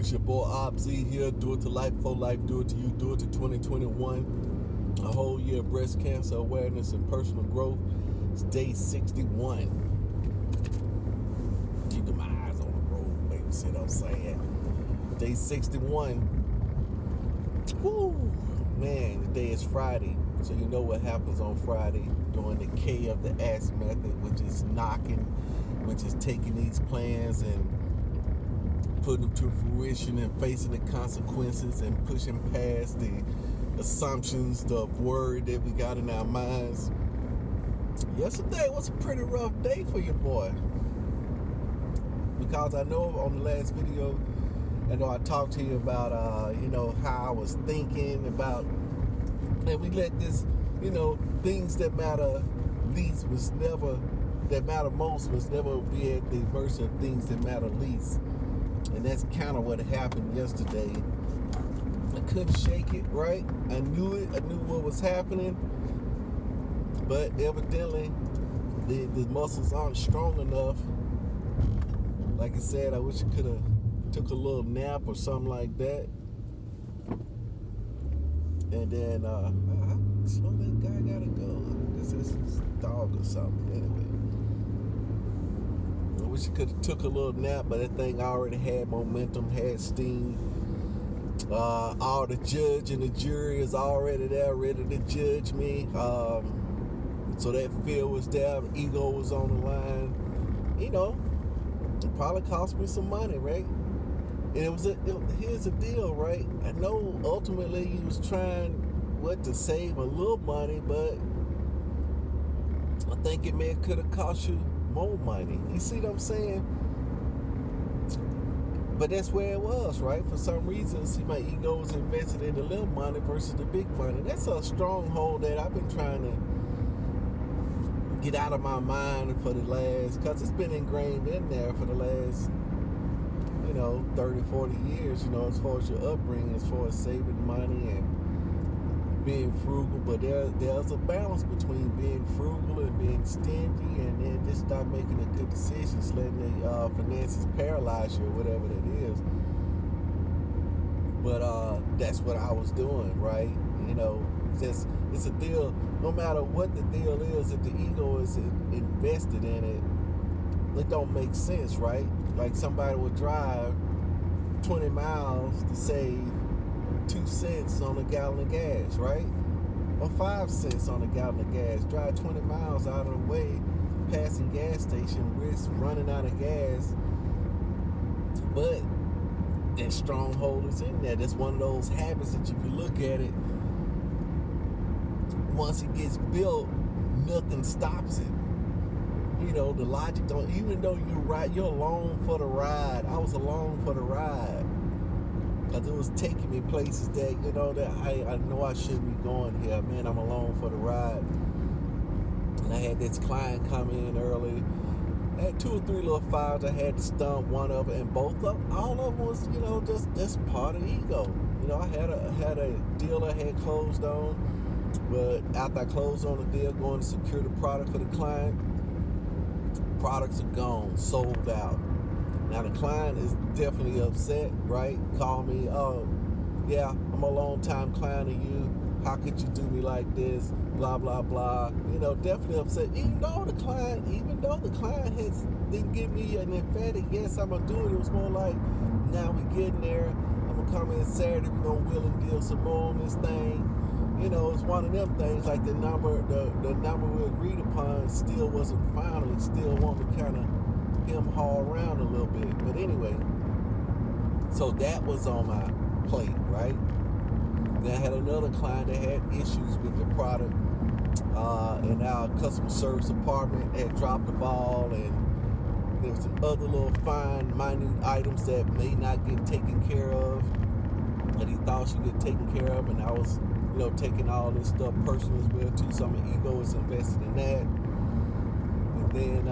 It's your boy Ob Z here. Do it to life, for life. Do it to you. Do it to 2021. A whole year of breast cancer awareness and personal growth. It's day 61. Keeping my eyes on the road, baby. See what I'm saying? Day 61. Woo! Man, today is Friday. So you know what happens on Friday during the K of the S method, which is knocking, which is taking these plans and putting them to fruition and facing the consequences and pushing past the assumptions, the worry that we got in our minds. Yesterday was a pretty rough day for your boy, because I know on the last video, I talked to you about how I was thinking about, and we let this, things that matter least was never, that matter most was never be at the mercy of things that matter least. And that's kind of what happened yesterday. I couldn't shake it, right? I knew it. I knew what was happening. But evidently, the muscles aren't strong enough. Like I said, I wish I could have took a little nap or something like that. And then, slow that guy gotta go. I guess it's his dog or something. Anyway. I wish I could have took a little nap, but that thing already had momentum, had steam. All the judge and the jury is already there, ready to judge me. So that fear was there, the ego was on the line. It probably cost me some money, right? And here's the deal, right? I know ultimately he was trying to save a little money, but I think it could have cost you more money. You see what I'm saying? But that's where it was, right? For some reason, see, my ego was invested in the little money versus the big money. That's a stronghold that I've been trying to get out of my mind for the last, because it's been ingrained in there for the last 30, 40 years, as far as your upbringing, as far as saving money and being frugal. But there's a balance between being frugal and being stingy, and then just not making the good decisions, letting the finances paralyze you or whatever that is. But that's what I was doing, right? It's a deal. No matter what the deal is, if the ego is invested in it, it don't make sense, right? Like somebody would drive 20 miles to save 2 cents on a gallon of gas, right? Or 5 cents on a gallon of gas. Drive 20 miles out of the way, passing gas station, risk running out of gas. But that stronghold is in there. That's one of those habits that if you look at it, once it gets built, nothing stops it. The logic don't, even though you're along for the ride. I was along for the ride, because it was taking me places that, that I know I shouldn't be going here. Man, I'm along for the ride. And I had this client come in early. I had 2 or 3 little files. I had to stump one of them, and all of them was, just part of ego. I had a deal I had closed on, but after I closed on the deal, going to secure the product for the client, products are gone, sold out. Now the client is definitely upset, right? Call me, oh yeah, I'm a long time client of you. How could you do me like this? Blah blah blah. Definitely upset. Even though the client didn't give me an emphatic yes, I'm gonna do it. It was more like, now we getting there. I'm gonna come in Saturday. We're gonna wheel and deal some more on this thing. It's one of them things, like the number we agreed upon still wasn't final. It still wanted to kind of haul around a little bit. But anyway, so that was on my plate, right? Then I had another client that had issues with the product, and our customer service department had dropped the ball, and there was some other little fine, minute items that may not get taken care of, that he thought should get taken care of, and I was taking all this stuff personal as well too. So my ego is invested in that. And then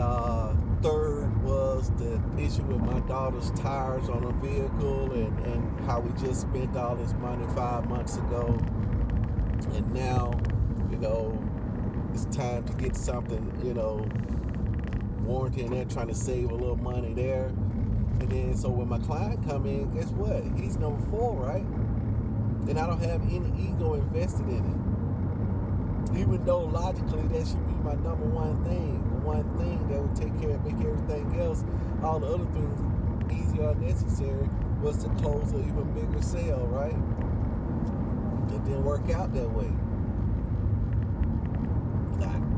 third was the issue with my daughter's tires on a vehicle, and how we just spent all this money 5 months ago, and now it's time to get something warranty, and they're trying to save a little money there. And then, so when my client come in, guess what? He's number 4, right? And I don't have any ego invested in it. Even though logically that should be my number one thing. The one thing that would take care of, make everything else, all the other things easier or necessary, was to close an even bigger sale, right? It didn't work out that way.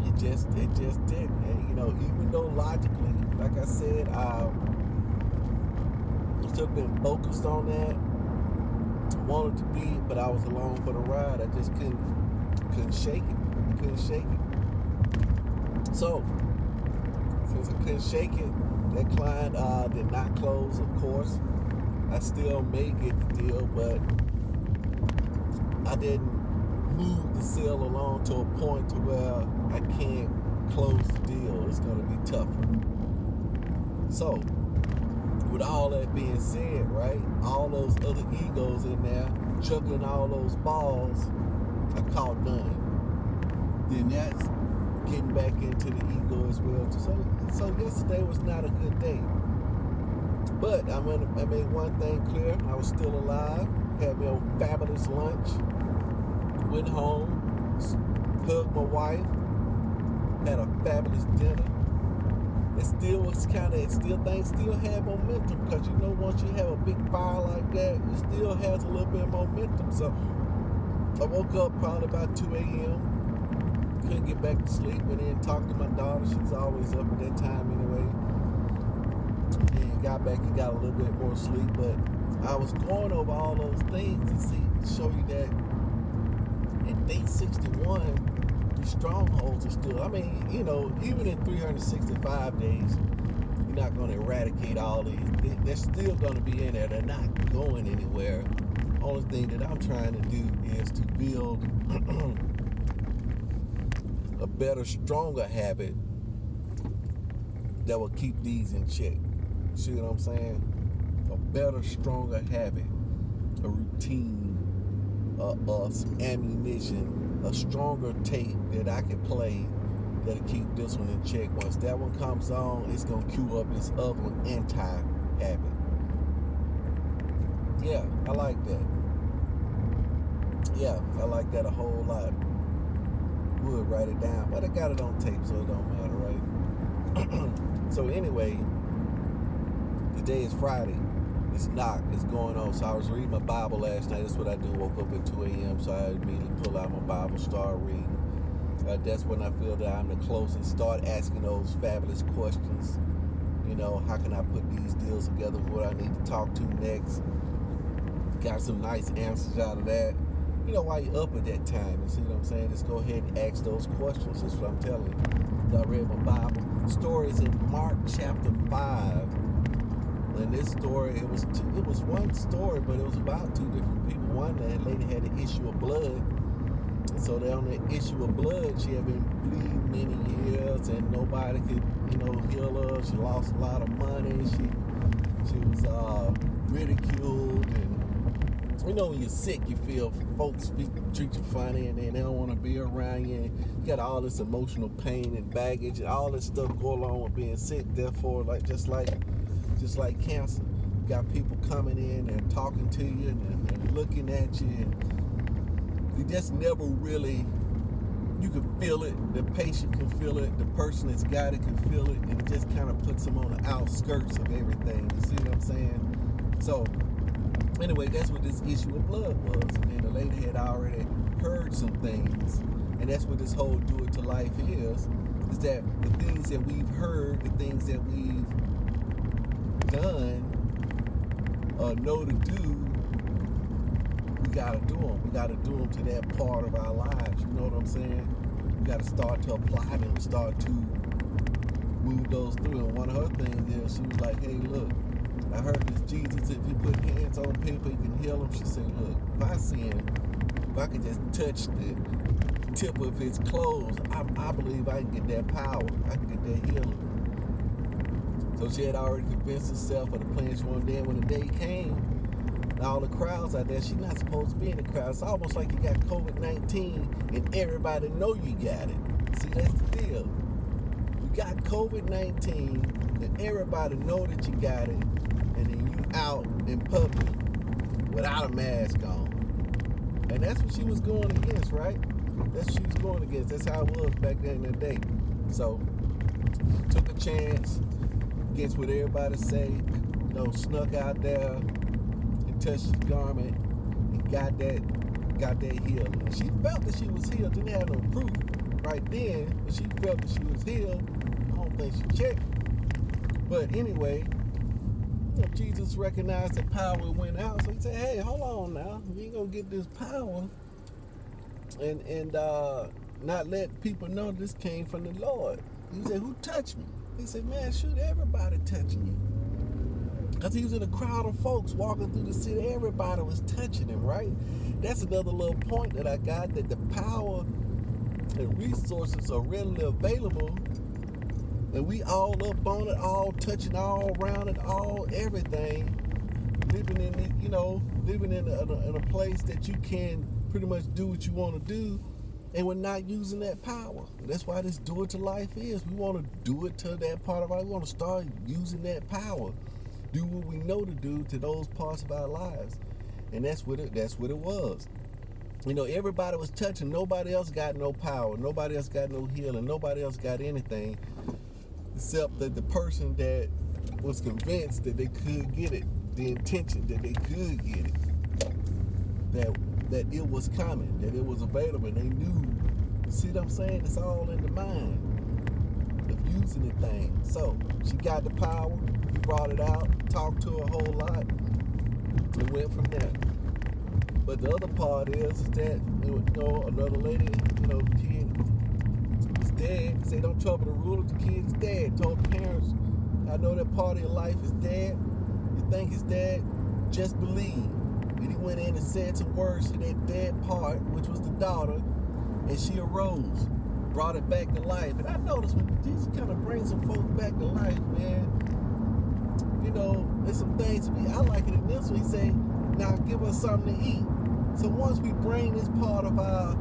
It just didn't. And, even though logically, like I said, I should have been focused on that, wanted to be, but I was along for the ride. I just couldn't shake it. So, since I couldn't shake it, that client did not close, of course. I still may get the deal, but I didn't move the sale along to a point to where I can't close the deal. It's going to be tougher. So, with all that being said, right, all those other egos in there, juggling all those balls, I caught none. Then that's getting back into the ego as well. So yesterday was not a good day. But I made one thing clear. I was still alive. Had me a fabulous lunch. Went home. Hugged my wife. Had a fabulous dinner. Things still had momentum, because once you have a big fire like that, it still has a little bit of momentum. So I woke up probably about 2 a.m. Couldn't get back to sleep, and then talked to my daughter. She's always up at that time anyway. And got back and got a little bit more sleep. But I was going over all those things to show you that in day 61, these strongholds are still, even in 365 days, you're not going to eradicate all these. They're still going to be in there. They're not going anywhere. Only thing that I'm trying to do is to build a better, stronger habit that will keep these in check. See what I'm saying? A better, stronger habit, a routine, some ammunition, a stronger tape that I can play that'll keep this one in check. Once that one comes on, it's gonna cue up this other one, AntiHabit. Yeah, I like that. Yeah, I like that a whole lot. Would write it down, but I got it on tape, so it don't matter, right? So anyway, today is Friday. It's knock. It's going on. So I was reading my Bible last night. That's what I do. Woke up at 2 a.m. So I immediately pull out my Bible, start reading. That's when I feel that I'm the closest. Start asking those fabulous questions. How can I put these deals together? What I need to talk to next. Got some nice answers out of that. While you're up at that time, you see what I'm saying? Just go ahead and ask those questions. That's what I'm telling you. I read my Bible. The story is in Mark chapter 5. And this story, it was one story, but it was about 2 different people. One, that lady had an issue of blood. And so on the issue of blood, she had been bleeding many years, and nobody could, heal her. She lost a lot of money. She was ridiculed, and when you're sick, you feel folks treat you funny, and then they don't want to be around you. You got all this emotional pain and baggage and all this stuff going on with being sick. Therefore, just like cancer, you got people coming in and talking to you and looking at you, and you just never really. You can feel it. The patient can feel it. The person that's got it can feel it, and it just kind of puts them on the outskirts of everything. You see what I'm saying? So. Anyway, that's what this issue of blood was. And then the lady had already heard some things. And that's what this whole do it to life is that the things that we've heard, the things that we've done, know to do, we got to do them. We got to do them to that part of our lives. You know what I'm saying? We got to start to apply them, start to move those through. And one of her things is, she was like, hey, look, I heard this Jesus, if you put hands on people, you can heal them. She said, look, if I could just touch the tip of his clothes, I believe I can get that power. I can get that healing. So she had already convinced herself of the plan she wanted. Then when the day came, all the crowds out there, she's not supposed to be in the crowd. It's almost like you got COVID-19 and everybody know you got it. See, that's the deal. You got COVID-19 and everybody know that you got it. And out in public without a mask on. And that's what she was going against, right? That's what she was going against. That's how it was back then in the day. So, took a chance against what everybody say, snuck out there and touched his garment and got that healing. And she felt that she was healed. Didn't have no proof right then, but she felt that she was healed. I don't think she checked. But anyway, Jesus recognized that power went out. So he said, hey, hold on now. You ain't going to get this power and not let people know this came from the Lord. He said, who touched me? He said, man, shoot, everybody touching you. Because he was in a crowd of folks walking through the city. Everybody was touching him, right? That's another little point that I got, that the power and resources are readily available. And we all up on it, all touching, all around it, all everything. Living in it, living in a place that you can pretty much do what you want to do. And we're not using that power. That's why this do it to life is. We want to do it to that part of our life. We want to start using that power. Do what we know to do to those parts of our lives. And that's what it was. Everybody was touching. Nobody else got no power. Nobody else got no healing. Nobody else got anything except that the person that was convinced that they could get it, the intention that they could get it, that it was coming, that it was available, and they knew. See what I'm saying? It's all in the mind of using the thing. So she got the power. He brought it out, talked to her a whole lot, and went from there. But the other part is that another lady, the kid is dead. Say don't trouble the ruler. The kid is dead. Told the parents, I know that part of your life is dead. You think it's dead? Just believe. And he went in and said some words to that dead part, which was the daughter, and she arose, brought it back to life. And I noticed when Jesus kind of brings some folks back to life, man, there's some things to be. I like it in this one. He say, now give us something to eat. So once we bring this part of our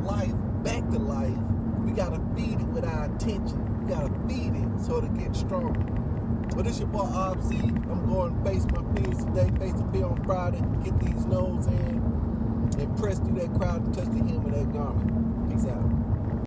life back to life, we got to feed it with our attention. We got to feed it so to get stronger. But it's your boy RC. I'm going to face my fears today, face the fear on Friday, get these nodes in, and press through that crowd to touch the hem of that garment. Peace out.